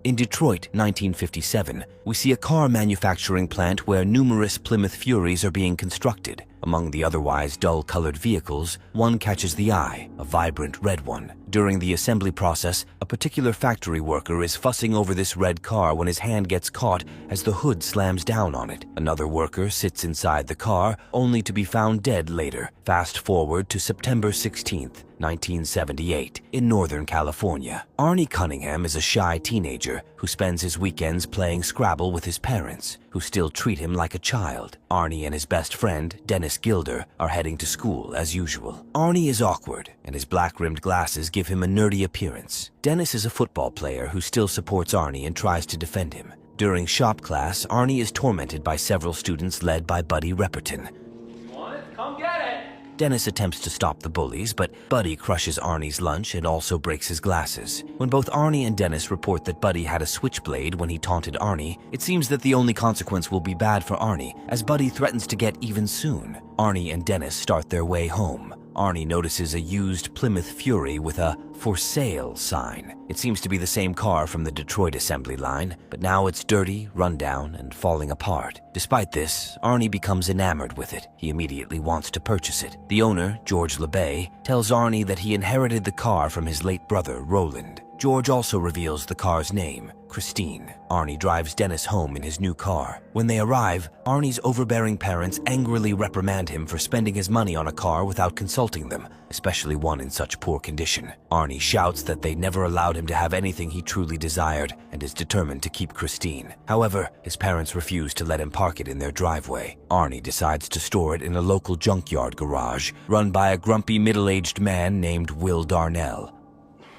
In Detroit, 1957, we see a car manufacturing plant where numerous Plymouth Furies are being constructed. Among the otherwise dull-colored vehicles, one catches the eye, a vibrant red one. During the assembly process, a particular factory worker is fussing over this red car when his hand gets caught as the hood slams down on it. Another worker sits inside the car, only to be found dead later. Fast forward to September 16th, 1978, in Northern California. Arnie Cunningham is a shy teenager who spends his weekends playing Scrabble with his parents, who still treat him like a child. Arnie and his best friend, Dennis Gilder, are heading to school as usual. Arnie is awkward, and his black-rimmed glasses give him a nerdy appearance. Dennis is a football player who still supports Arnie and tries to defend him. During shop class, Arnie is tormented by several students led by Buddy Repperton. You want it? Come get it! Dennis attempts to stop the bullies, but Buddy crushes Arnie's lunch and also breaks his glasses. When both Arnie and Dennis report that Buddy had a switchblade when he taunted Arnie, it seems that the only consequence will be bad for Arnie, as Buddy threatens to get even soon. Arnie and Dennis start their way home. Arnie notices a used Plymouth Fury with a "for sale" sign. It seems to be the same car from the Detroit assembly line, but now it's dirty, run down, and falling apart. Despite this, Arnie becomes enamored with it. He immediately wants to purchase it. The owner, George LeBay, tells Arnie that he inherited the car from his late brother, Roland. George also reveals the car's name, Christine. Arnie drives Dennis home in his new car. When they arrive, Arnie's overbearing parents angrily reprimand him for spending his money on a car without consulting them, especially one in such poor condition. Arnie shouts that they never allowed him to have anything he truly desired and is determined to keep Christine. However, his parents refuse to let him park it in their driveway. Arnie decides to store it in a local junkyard garage run by a grumpy middle-aged man named Will Darnell.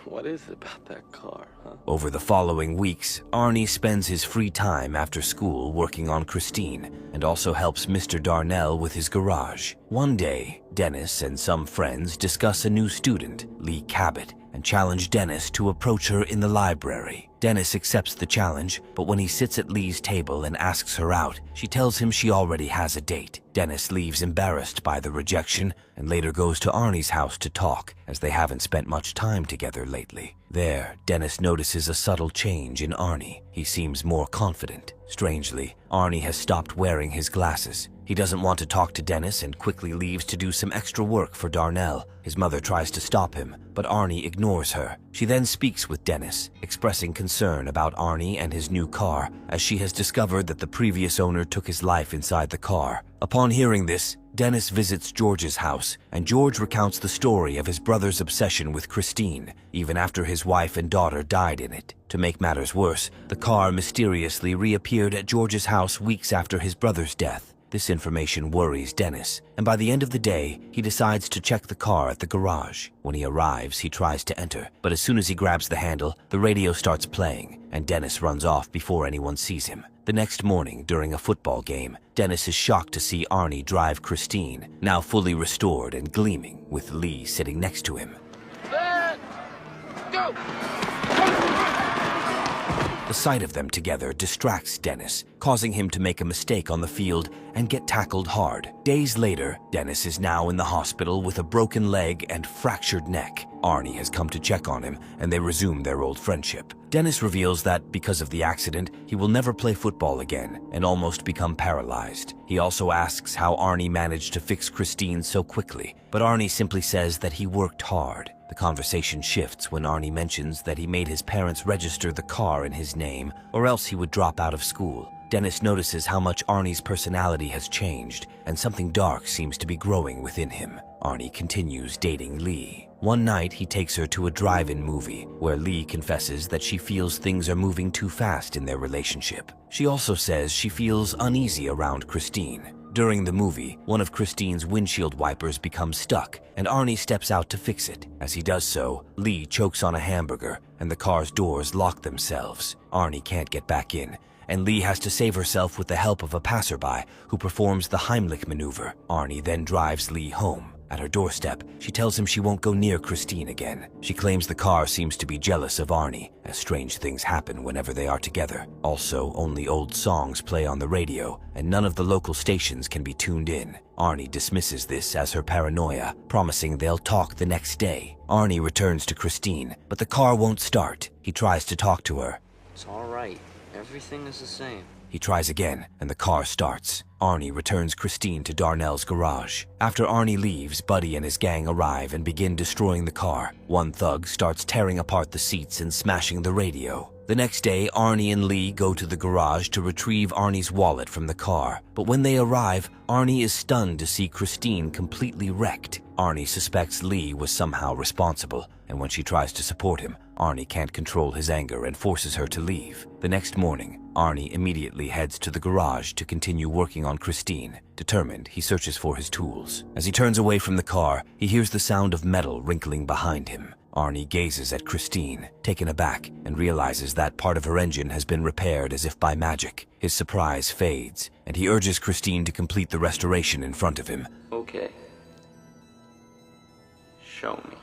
What is it about that car, huh? Over the following weeks, Arnie spends his free time after school working on Christine and also helps Mr. Darnell with his garage. One day, Dennis and some friends discuss a new student, Lee Cabot, and challenge Dennis to approach her in the library. Dennis accepts the challenge, but when he sits at Lee's table and asks her out, she tells him she already has a date. Dennis leaves embarrassed by the rejection and later goes to Arnie's house to talk, as they haven't spent much time together lately. There, Dennis notices a subtle change in Arnie. He seems more confident. Strangely, Arnie has stopped wearing his glasses. He doesn't want to talk to Dennis and quickly leaves to do some extra work for Darnell. His mother tries to stop him, but Arnie ignores her. She then speaks with Dennis, expressing concern about Arnie and his new car, as she has discovered that the previous owner took his life inside the car. Upon hearing this, Dennis visits George's house, and George recounts the story of his brother's obsession with Christine, even after his wife and daughter died in it. To make matters worse, the car mysteriously reappeared at George's house weeks after his brother's death. This information worries Dennis, and by the end of the day, he decides to check the car at the garage. When he arrives, he tries to enter, but as soon as he grabs the handle, the radio starts playing, and Dennis runs off before anyone sees him. The next morning, during a football game, Dennis is shocked to see Arnie drive Christine, now fully restored and gleaming, with Lee sitting next to him. Go! The sight of them together distracts Dennis, causing him to make a mistake on the field and get tackled hard. Days later, Dennis is now in the hospital with a broken leg and fractured neck. Arnie has come to check on him, and they resume their old friendship. Dennis reveals that, because of the accident, he will never play football again and almost become paralyzed. He also asks how Arnie managed to fix Christine so quickly, but Arnie simply says that he worked hard. The conversation shifts when Arnie mentions that he made his parents register the car in his name, or else he would drop out of school. Dennis notices how much Arnie's personality has changed, and something dark seems to be growing within him. Arnie continues dating Lee. One night, he takes her to a drive-in movie, where Lee confesses that she feels things are moving too fast in their relationship. She also says she feels uneasy around Christine. During the movie, one of Christine's windshield wipers becomes stuck, and Arnie steps out to fix it. As he does so, Lee chokes on a hamburger, and the car's doors lock themselves. Arnie can't get back in, and Lee has to save herself with the help of a passerby who performs the Heimlich maneuver. Arnie then drives Lee home. At her doorstep, she tells him she won't go near Christine again. She claims the car seems to be jealous of Arnie, as strange things happen whenever they are together. Also, only old songs play on the radio, and none of the local stations can be tuned in. Arnie dismisses this as her paranoia, promising they'll talk the next day. Arnie returns to Christine, but the car won't start. He tries to talk to her. It's all right. Everything is the same. He tries again, and the car starts. Arnie returns Christine to Darnell's garage. After Arnie leaves, Buddy and his gang arrive and begin destroying the car. One thug starts tearing apart the seats and smashing the radio. The next day, Arnie and Lee go to the garage to retrieve Arnie's wallet from the car. But when they arrive, Arnie is stunned to see Christine completely wrecked. Arnie suspects Lee was somehow responsible, and when she tries to support him, Arnie can't control his anger and forces her to leave. The next morning, Arnie immediately heads to the garage to continue working on Christine. Determined, he searches for his tools. As he turns away from the car, he hears the sound of metal wrinkling behind him. Arnie gazes at Christine, taken aback, and realizes that part of her engine has been repaired as if by magic. His surprise fades, and he urges Christine to complete the restoration in front of him. Okay. Show me.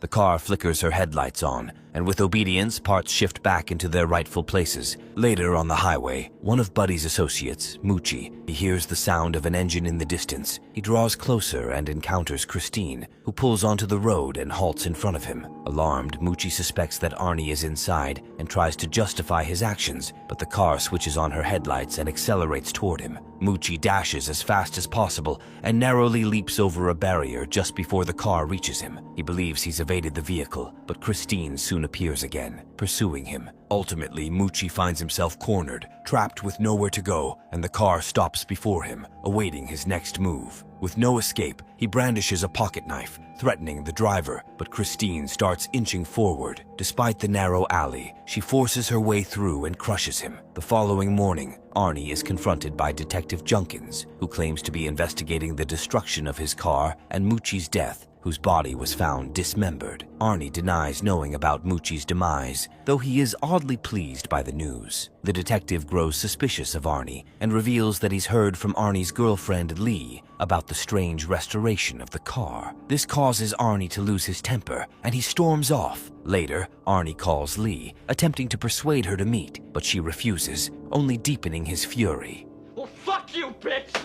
The car flickers her headlights on, and with obedience, parts shift back into their rightful places. Later on the highway, one of Buddy's associates, Moochie, he hears the sound of an engine in the distance. He draws closer and encounters Christine, who pulls onto the road and halts in front of him. Alarmed, Moochie suspects that Arnie is inside and tries to justify his actions, but the car switches on her headlights and accelerates toward him. Moochie dashes as fast as possible and narrowly leaps over a barrier just before the car reaches him. He believes he's evaded the vehicle, but Christine soon appears again, pursuing him. Ultimately, Moochie finds himself cornered, trapped with nowhere to go, and the car stops before him, awaiting his next move. With no escape, he brandishes a pocket knife, threatening the driver, but Christine starts inching forward. Despite the narrow alley, she forces her way through and crushes him. The following morning, Arnie is confronted by Detective Junkins, who claims to be investigating the destruction of his car and Moochie's death, whose body was found dismembered. Arnie denies knowing about Moochie's demise, though he is oddly pleased by the news. The detective grows suspicious of Arnie and reveals that he's heard from Arnie's girlfriend Lee about the strange restoration of the car. This causes Arnie to lose his temper, and he storms off. Later, Arnie calls Lee, attempting to persuade her to meet, but she refuses, only deepening his fury. Well, fuck you, bitch!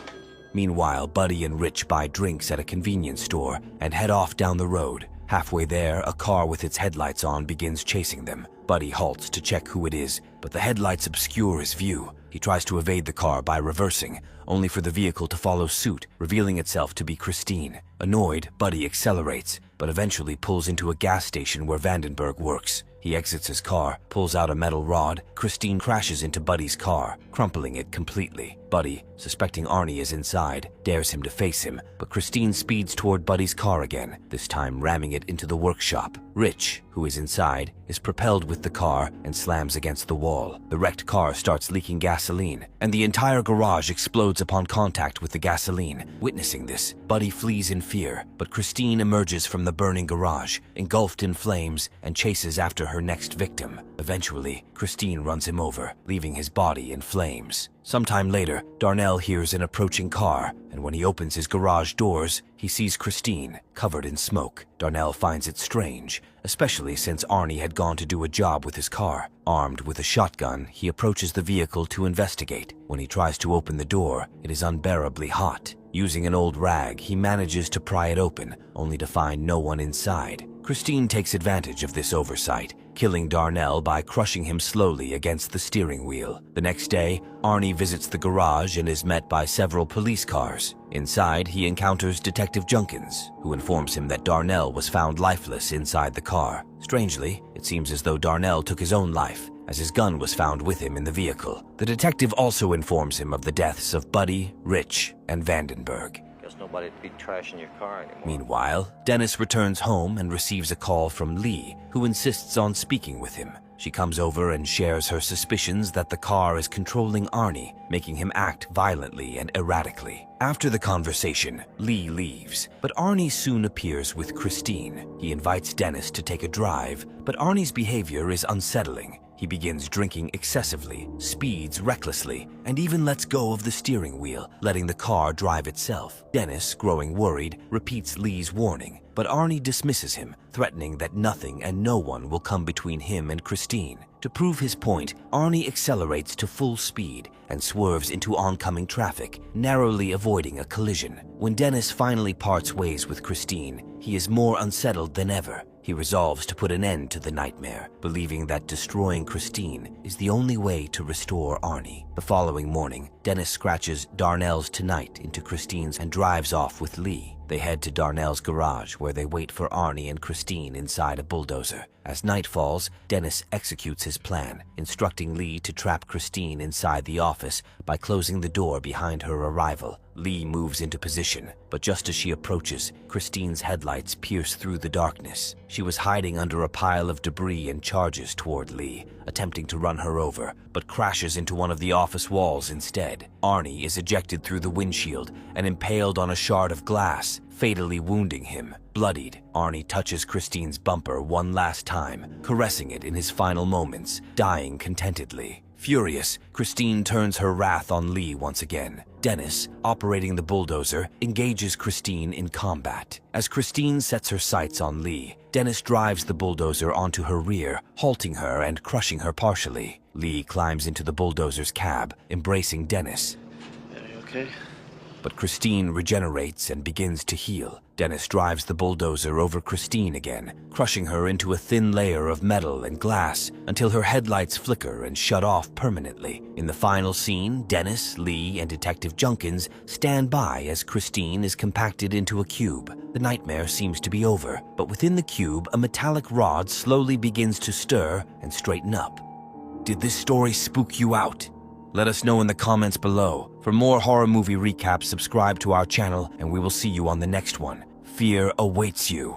Meanwhile, Buddy and Rich buy drinks at a convenience store and head off down the road. Halfway there, a car with its headlights on begins chasing them. Buddy halts to check who it is, but the headlights obscure his view. He tries to evade the car by reversing, only for the vehicle to follow suit, revealing itself to be Christine. Annoyed, Buddy accelerates, but eventually pulls into a gas station where Vandenberg works. He exits his car, pulls out a metal rod. Christine crashes into Buddy's car, crumpling it completely. Buddy, suspecting Arnie is inside, dares him to face him, but Christine speeds toward Buddy's car again, this time ramming it into the workshop. Rich, who is inside, is propelled with the car and slams against the wall. The wrecked car starts leaking gasoline, and the entire garage explodes upon contact with the gasoline. Witnessing this, Buddy flees in fear, but Christine emerges from the burning garage, engulfed in flames, and chases after her next victim. Eventually, Christine runs him over, leaving his body in flames. Sometime later, Darnell hears an approaching car, and when he opens his garage doors, he sees Christine, covered in smoke. Darnell finds it strange, especially since Arnie had gone to do a job with his car. Armed with a shotgun, he approaches the vehicle to investigate. When he tries to open the door, it is unbearably hot. Using an old rag, he manages to pry it open, only to find no one inside. Christine takes advantage of this oversight, killing Darnell by crushing him slowly against the steering wheel. The next day, Arnie visits the garage and is met by several police cars. Inside, he encounters Detective Junkins, who informs him that Darnell was found lifeless inside the car. Strangely, it seems as though Darnell took his own life, as his gun was found with him in the vehicle. The detective also informs him of the deaths of Buddy, Rich, and Vandenberg. Guess nobody'd be trashing your car anymore. Meanwhile, Dennis returns home and receives a call from Lee, who insists on speaking with him. She comes over and shares her suspicions that the car is controlling Arnie, making him act violently and erratically. After the conversation, Lee leaves, but Arnie soon appears with Christine. He invites Dennis to take a drive, but Arnie's behavior is unsettling. He begins drinking excessively, speeds recklessly, and even lets go of the steering wheel, letting the car drive itself. Dennis, growing worried, repeats Lee's warning, but Arnie dismisses him, threatening that nothing and no one will come between him and Christine. To prove his point, Arnie accelerates to full speed and swerves into oncoming traffic, narrowly avoiding a collision. When Dennis finally parts ways with Christine, he is more unsettled than ever. He resolves to put an end to the nightmare, believing that destroying Christine is the only way to restore Arnie. The following morning, Dennis scratches Darnell's Tonight into Christine's and drives off with Lee. They head to Darnell's garage, where they wait for Arnie and Christine inside a bulldozer. As night falls, Dennis executes his plan, instructing Lee to trap Christine inside the office by closing the door behind her arrival. Lee moves into position, but just as she approaches, Christine's headlights pierce through the darkness. She was hiding under a pile of debris and charges toward Lee, attempting to run her over, but crashes into one of the office walls instead. Arnie is ejected through the windshield and impaled on a shard of glass, fatally wounding him. Bloodied, Arnie touches Christine's bumper one last time, caressing it in his final moments, dying contentedly. Furious, Christine turns her wrath on Lee once again. Dennis, operating the bulldozer, engages Christine in combat. As Christine sets her sights on Lee, Dennis drives the bulldozer onto her rear, halting her and crushing her partially. Lee climbs into the bulldozer's cab, embracing Dennis. Yeah, you okay? But Christine regenerates and begins to heal. Dennis drives the bulldozer over Christine again, crushing her into a thin layer of metal and glass until her headlights flicker and shut off permanently. In the final scene, Dennis, Lee, and Detective Junkins stand by as Christine is compacted into a cube. The nightmare seems to be over, but within the cube, a metallic rod slowly begins to stir and straighten up. Did this story spook you out? Let us know in the comments below. For more horror movie recaps, subscribe to our channel, and we will see you on the next one. Fear awaits you.